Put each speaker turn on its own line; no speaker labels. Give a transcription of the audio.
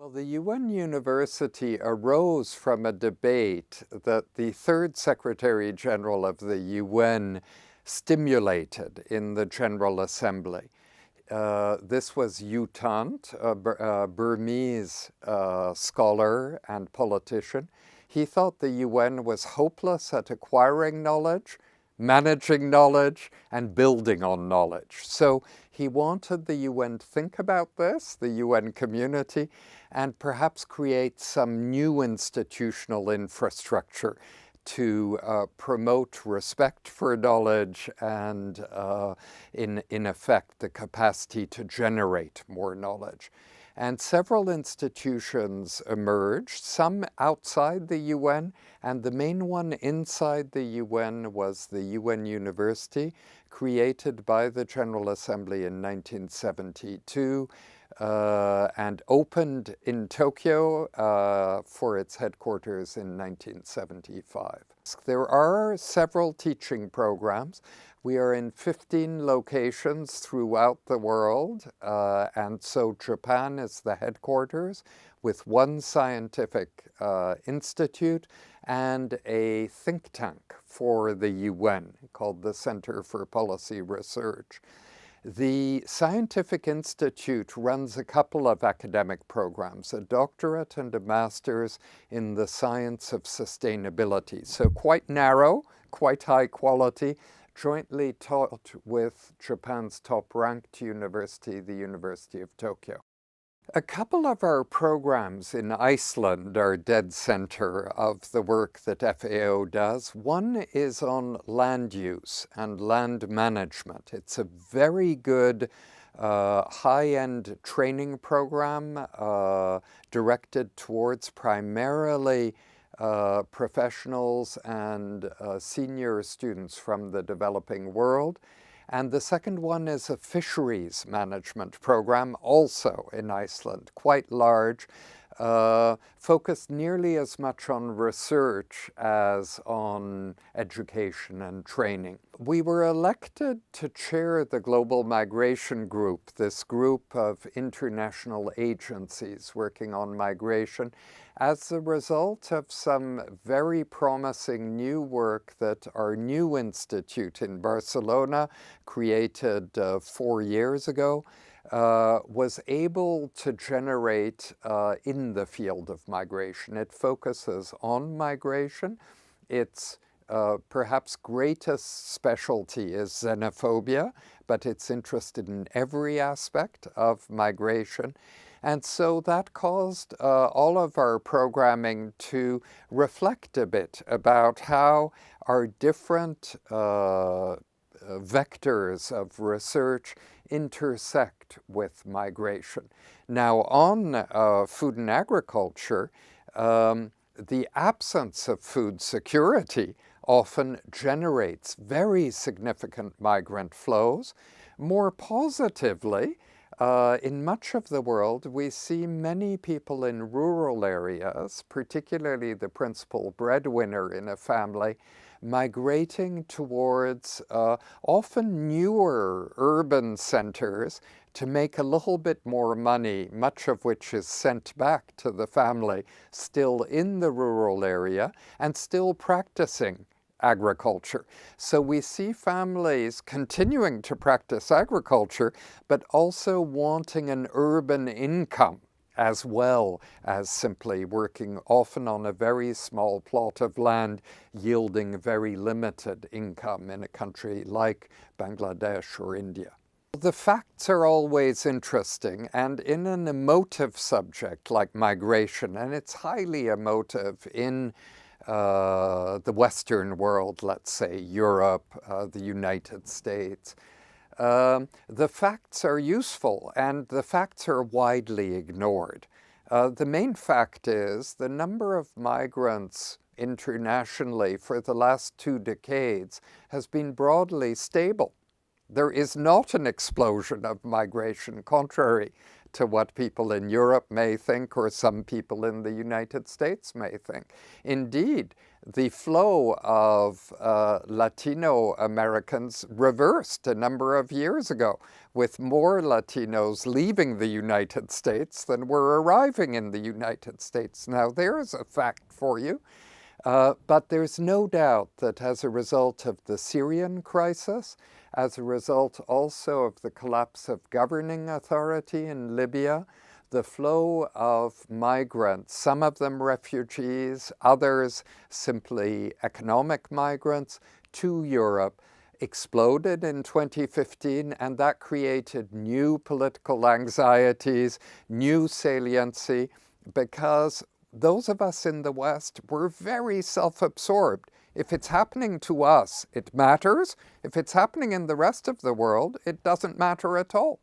Well, the UN University arose from a debate that the third Secretary General of the UN stimulated in the General Assembly. This was U Thant, a Burmese scholar and politician. He thought the UN was hopeless at acquiring knowledge, managing knowledge, and building on knowledge. So he wanted the UN to think about this, the UN community, and perhaps create some new institutional infrastructure to promote respect for knowledge and, in effect, the capacity to generate more knowledge. And several institutions emerged, some outside the UN, and the main one inside the UN was the UN University, created by the General Assembly in 1972, and opened in Tokyo for its headquarters in 1975. There are several teaching programs. We are in 15 locations throughout the world, and so Japan is the headquarters with one scientific institute and a think tank for the UN called the Center for Policy Research. The Scientific Institute runs a couple of academic programs, a doctorate and a master's in the science of sustainability. So quite narrow, quite high quality, jointly taught with Japan's top-ranked university, the University of Tokyo. A couple of our programs in Iceland are dead center of the work that FAO does. One is on land use and land management. It's a very good high-end training program directed towards primarily professionals and senior students from the developing world. And the second one is a fisheries management program, also in Iceland, quite large, focused nearly as much on research as on education and training. We were elected to chair the Global Migration Group, this group of international agencies working on migration, as a result of some very promising new work that our new institute in Barcelona, created 4 years ago, was able to generate in the field of migration. It focuses on migration. Its perhaps greatest specialty is xenophobia, but it's interested in every aspect of migration. And so that caused all of our programming to reflect a bit about how our different vectors of research intersect with migration. Now, on food and agriculture, the absence of food security often generates very significant migrant flows. More positively, in much of the world, we see many people in rural areas, particularly the principal breadwinner in a family, migrating towards often newer urban centers to make a little bit more money, much of which is sent back to the family still in the rural area and still practicing agriculture. So we see families continuing to practice agriculture, but also wanting an urban income as well as simply working often on a very small plot of land, yielding very limited income in a country like Bangladesh or India. The facts are always interesting, and in an emotive subject like migration, and it's highly emotive in the Western world, let's say Europe, the United States, the facts are useful and the facts are widely ignored. The main fact is the number of migrants internationally for the last 2 decades has been broadly stable. There is not an explosion of migration, contrary to what people in Europe may think or some people in the United States may think. Indeed, the flow of Latino Americans reversed a number of years ago, with more Latinos leaving the United States than were arriving in the United States. Now, there's a fact for you. But there's no doubt that as a result of the Syrian crisis, as a result also of the collapse of governing authority in Libya, the flow of migrants, some of them refugees, others simply economic migrants, to Europe exploded in 2015, and that created new political anxieties, new saliency, because those of us in the West were very self-absorbed. If it's happening to us, it matters. If it's happening in the rest of the world, it doesn't matter at all.